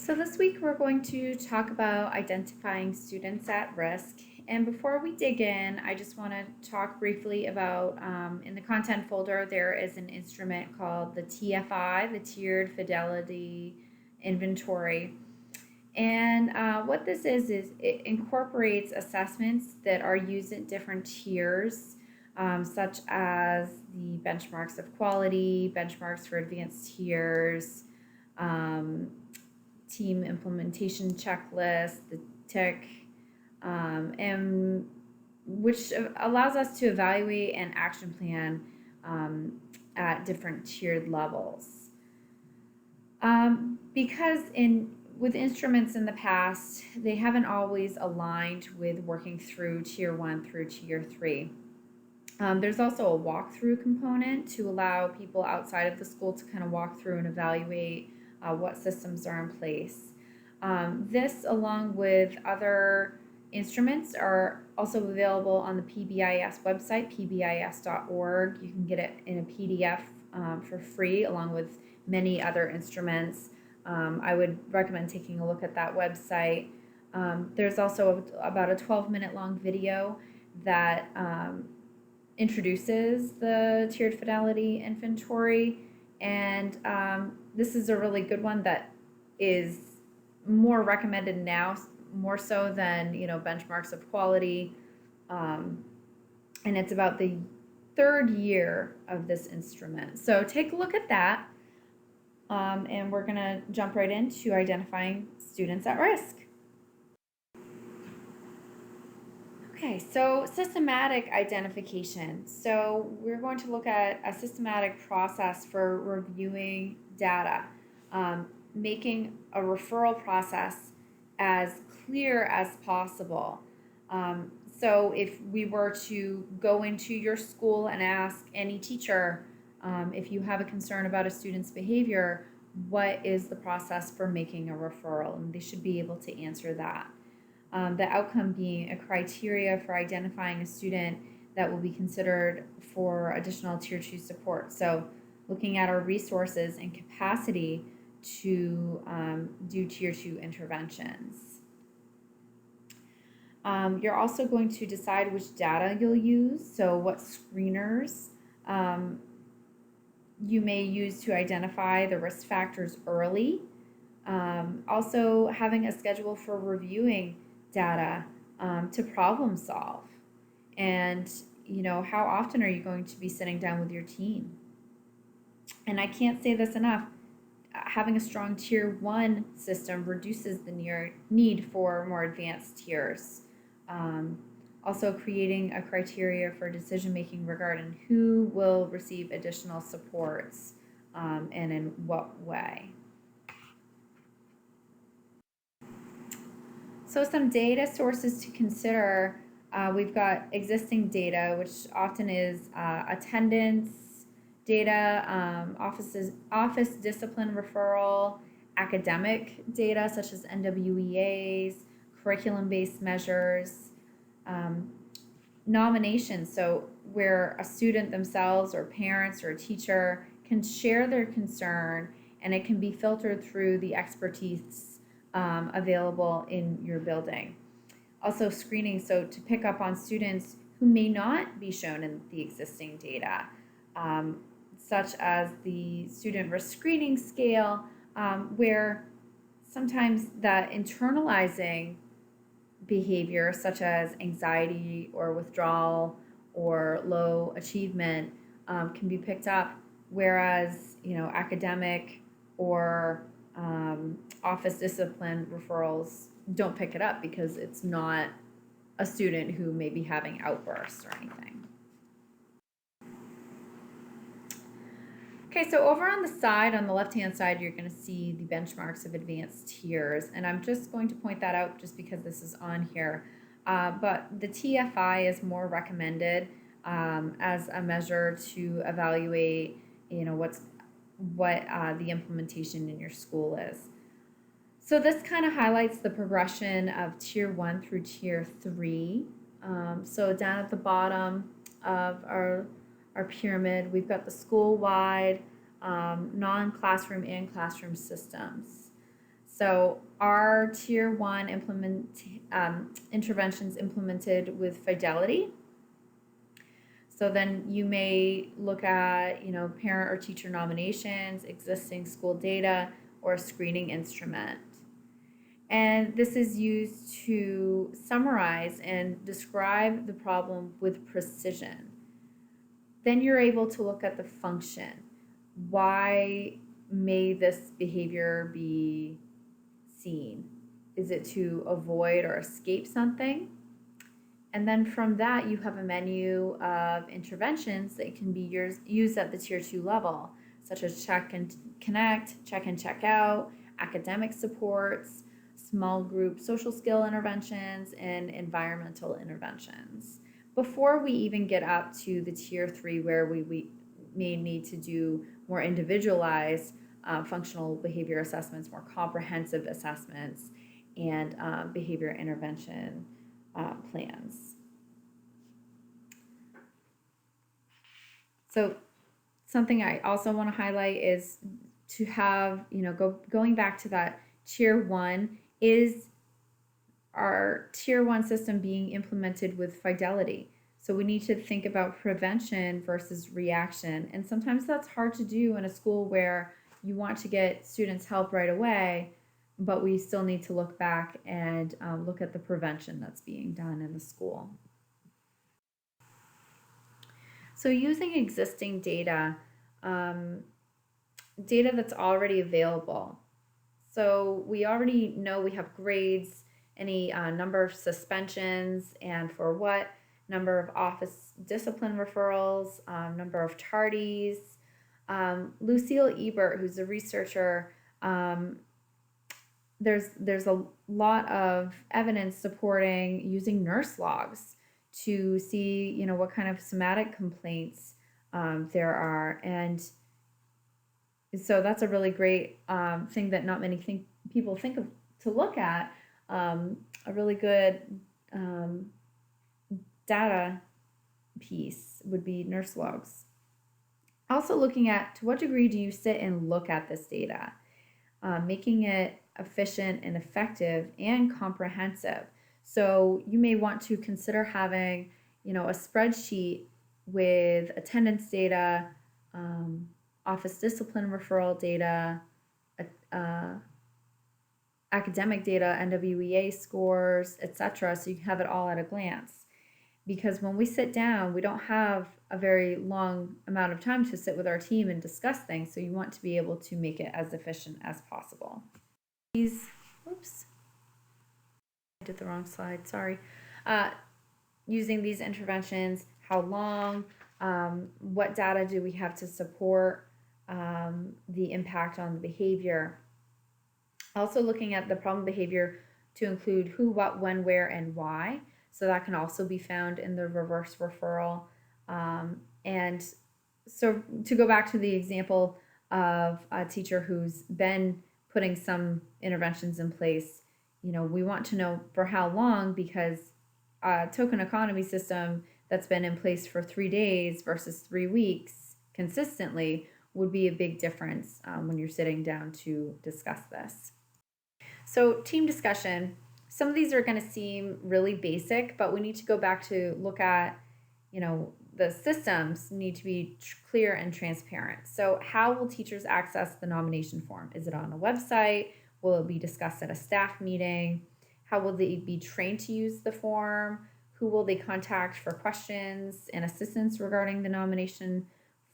So this week we're going to talk about identifying students at risk. And before we dig in, I just want to talk briefly about, in the content folder, there is an instrument called the TFI, the Tiered Fidelity Inventory. And what this is it incorporates assessments that are used at different tiers, such as the benchmarks of quality, benchmarks for advanced tiers, um, team implementation checklist, the TIC, and which allows us to evaluate an action plan at different tiered levels. Because with instruments in the past, they haven't always aligned with working through tier 1 through tier 3. There's also a walkthrough component to allow people outside of the school to kind of walk through and evaluate what systems are in place. This, along with other instruments, are also available on the PBIS website, pbis.org. You can get it in a PDF for free, along with many other instruments. I would recommend taking a look at that website. There's also about a 12-minute long video that introduces the tiered fidelity inventory, and this is a really good one that is more recommended now, more so than benchmarks of quality, and it's about the third year of this instrument. So take a look at that, and we're going to jump right into identifying students at risk. Okay, so systematic identification. So we're going to look at a systematic process for reviewing data, making a referral process as clear as possible. So if we were to go into your school and ask any teacher, if you have a concern about a student's behavior, what is the process for making a referral? And they should be able to answer that. The outcome being a criteria for identifying a student that will be considered for additional Tier 2 support. So looking at our resources and capacity to do Tier 2 interventions. You're also going to decide which data you'll use, so what screeners you may use to identify the risk factors early. Also having a schedule for reviewing data to problem solve, and how often are you going to be sitting down with your team? And I can't say this enough, having a strong tier 1 system reduces the need for more advanced tiers. Also creating a criteria for decision making regarding who will receive additional supports and in what way. So some data sources to consider, we've got existing data, which often is attendance data, office discipline referral, academic data such as NWEAs, curriculum-based measures, nominations, so where a student themselves or parents or a teacher can share their concern, and it can be filtered through the expertise available in your building. Also screening, so to pick up on students who may not be shown in the existing data, such as the student risk screening scale, where sometimes that internalizing behavior such as anxiety or withdrawal or low achievement can be picked up, whereas academic or office discipline referrals don't pick it up because it's not a student who may be having outbursts or anything. Okay, so over on the side, on the left-hand side, you're going to see the benchmarks of advanced tiers, and I'm just going to point that out just because this is on here. But the TFI is more recommended as a measure to evaluate, what the implementation in your school is. So this kind of highlights the progression of Tier 1 through Tier 3. So down at the bottom of our pyramid, we've got the school-wide, non-classroom and classroom systems. So are Tier 1 interventions implemented with fidelity? So then you may look at, parent or teacher nominations, existing school data, or a screening instrument. And this is used to summarize and describe the problem with precision. Then you're able to look at the function. Why may this behavior be seen? Is it to avoid or escape something? And then from that, you have a menu of interventions that can be used at the Tier 2 level, such as check and connect, check and check out, academic supports, small group social skill interventions, and environmental interventions. Before we even get up to the Tier 3, where we may need to do more individualized functional behavior assessments, more comprehensive assessments, and behavior intervention plans. So something I also want to highlight is to have, going back to that Tier 1, is our Tier 1 system being implemented with fidelity? So we need to think about prevention versus reaction. And sometimes that's hard to do in a school where you want to get students help right away, but we still need to look back and look at the prevention that's being done in the school. So using existing data, data that's already available. So we already know we have grades, any number of suspensions, and for what, number of office discipline referrals, number of tardies. Lucille Ebert, who's a researcher, there's a lot of evidence supporting using nurse logs to see, what kind of somatic complaints there are. And so that's a really great thing that not many people think of to look at. A really good data piece would be nurse logs. Also looking at, to what degree do you sit and look at this data? Making it efficient and effective and comprehensive. So you may want to consider having, a spreadsheet with attendance data, office discipline referral data, academic data, NWEA scores, etc. So you have it all at a glance. Because when we sit down, we don't have a very long amount of time to sit with our team and discuss things. So you want to be able to make it as efficient as possible. Oops, I did the wrong slide, sorry. Using these interventions, how long, what data do we have to support the impact on the behavior. Also looking at the problem behavior to include who, what, when, where, and why. So that can also be found in the reverse referral. And so to go back to the example of a teacher who's been putting some interventions in place, we want to know for how long, because a token economy system that's been in place for 3 days versus 3 weeks consistently would be a big difference when you're sitting down to discuss this. So team discussion, some of these are going to seem really basic, but we need to go back to look at, the systems need to be clear and transparent. So how will teachers access the nomination form? Is it on a website? Will it be discussed at a staff meeting? How will they be trained to use the form? Who will they contact for questions and assistance regarding the nomination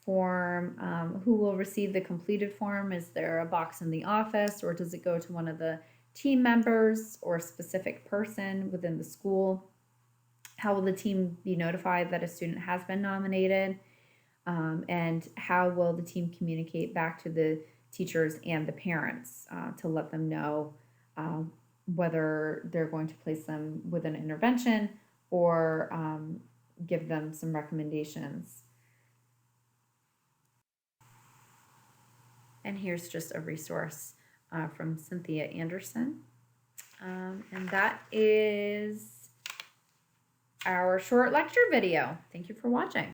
form? Who will receive the completed form? Is there a box in the office, or does it go to one of the team members or a specific person within the school? How will the team be notified that a student has been nominated? And how will the team communicate back to the teachers and the parents to let them know whether they're going to place them with an intervention or give them some recommendations? And here's just a resource from Cynthia Anderson. And that is our short lecture video. Thank you for watching.